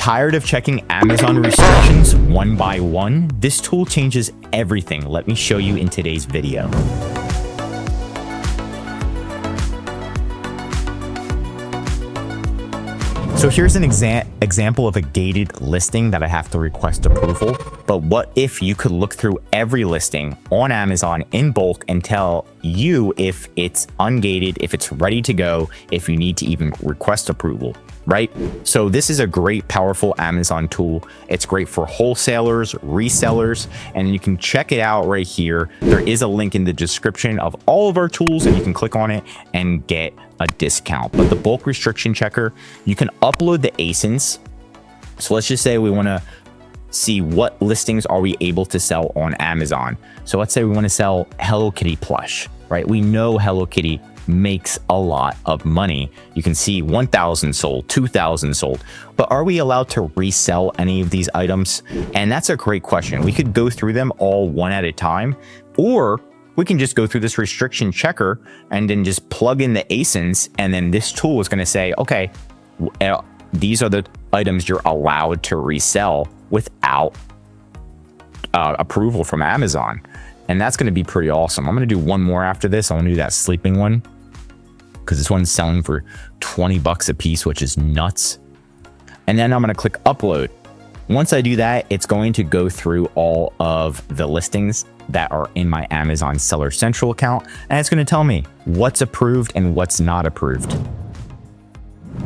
Tired of checking Amazon restrictions one by one? This tool changes everything. Let me show you in today's video. So here's an example of a gated listing that I have to request approval. But what if you could look through every listing on Amazon in bulk and tell you if it's ungated, if it's ready to go, if you need to even request approval, right? So this is a great, powerful Amazon tool. It's great for wholesalers, resellers, and you can check it out right here. There is a link in the description of all of our tools, and you can click on it and get a discount. But the bulk restriction checker, you can upload the ASINs. So let's just say we want to see what listings are we able to sell on Amazon. So let's say we want to sell Hello Kitty plush, right? We know Hello Kitty makes a lot of money. You can see 1,000 sold, 2,000 sold, but are we allowed to resell any of these items? And that's a great question. We could go through them all one at a time, or we can just go through this restriction checker and then just plug in the ASINs, and then this tool is going to say, okay, these are the items you're allowed to resell without approval from Amazon. And that's going to be pretty awesome. I'm going to do one more after this. I want to do that sleeping one, because this one's selling for 20 bucks a piece, which is nuts. And then I'm going to click upload. Once I do that, it's going to go through all of the listings that are in my Amazon Seller Central account, and it's going to tell me what's approved and what's not approved.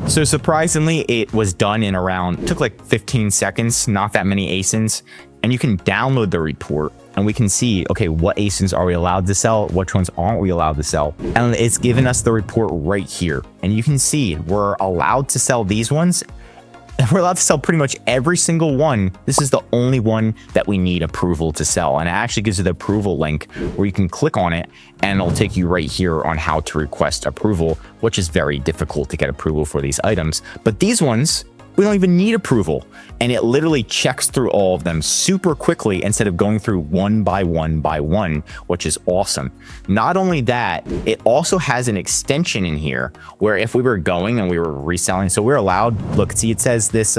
So surprisingly, it was done in around, took like 15 seconds, not that many ASINs, and you can download the report and we can see, okay, what ASINs are we allowed to sell? Which ones aren't we allowed to sell? And it's given us the report right here. And you can see we're allowed to sell these ones. We're allowed to sell pretty much every single one. This is the only one that we need approval to sell. And it actually gives you the approval link where you can click on it and it'll take you right here on how to request approval, which is very difficult to get approval for these items. But these ones, we don't even need approval. And it literally checks through all of them super quickly instead of going through one by one, which is awesome. Not only that, it also has an extension in here where if we were going and we were reselling, so we're allowed, look, see, it says this,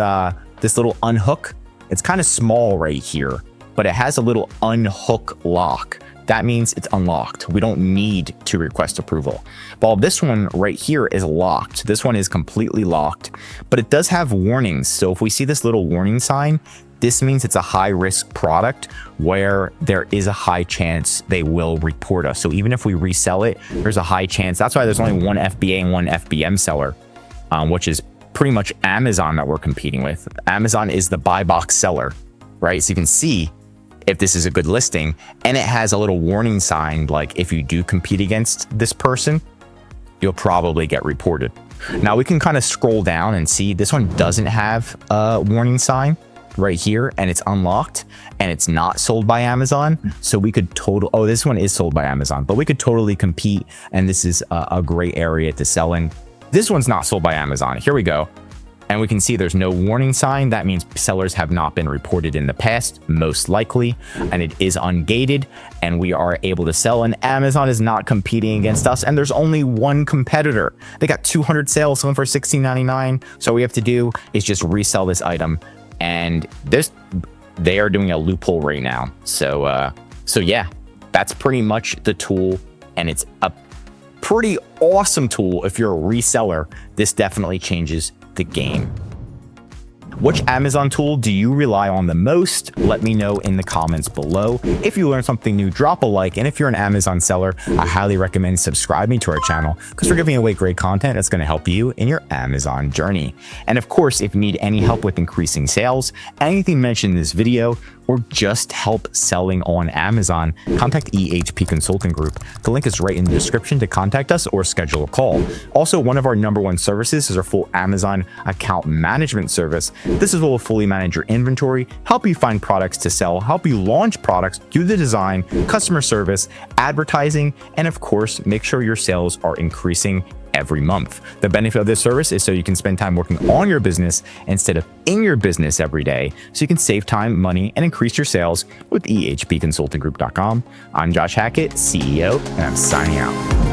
this little unhook. It's kind of small right here, but it has a little unhook lock. That means it's unlocked. We don't need to request approval. While this one right here is locked. This one is completely locked, but it does have warnings. So if we see this little warning sign, this means it's a high risk product where there is a high chance they will report us. So even if we resell it, there's a high chance. That's why there's only one FBA and one FBM seller, which is pretty much Amazon that we're competing with. Amazon is the buy box seller, right? So you can see if this is a good listing, and it has a little warning sign, like if you do compete against this person, you'll probably get reported. Now we can kind of scroll down and see this one doesn't have a warning sign right here, and it's unlocked and it's not sold by Amazon. So we could oh, this one is sold by Amazon, but we could totally compete. And this is a great area to sell in. This one's not sold by Amazon. Here we go. And we can see there's no warning sign. That means sellers have not been reported in the past, most likely, and it is ungated, and we are able to sell, and Amazon is not competing against us, and there's only one competitor. They got 200 sales, selling for $16.99. So all we have to do is just resell this item, and they are doing a loophole right now. So yeah, that's pretty much the tool, and it's a pretty awesome tool if you're a reseller. This definitely changes the game. Which Amazon tool do you rely on the most? Let me know in the comments below. If you learned something new, drop a like. And if you're an Amazon seller, I highly recommend subscribing to our channel because we're giving away great content that's going to help you in your Amazon journey. And of course, if you need any help with increasing sales, anything mentioned in this video, or just help selling on Amazon, contact EHP Consulting Group. The link is right in the description to contact us or schedule a call. Also, one of our #1 services is our full Amazon account management service. This is where we'll fully manage your inventory, help you find products to sell, help you launch products, do the design, customer service, advertising, and of course, make sure your sales are increasing every month. The benefit of this service is so you can spend time working on your business instead of in your business every day, so you can save time, money, and increase your sales with ehpconsultinggroup.com. I'm Josh Hackett, CEO, and I'm signing out.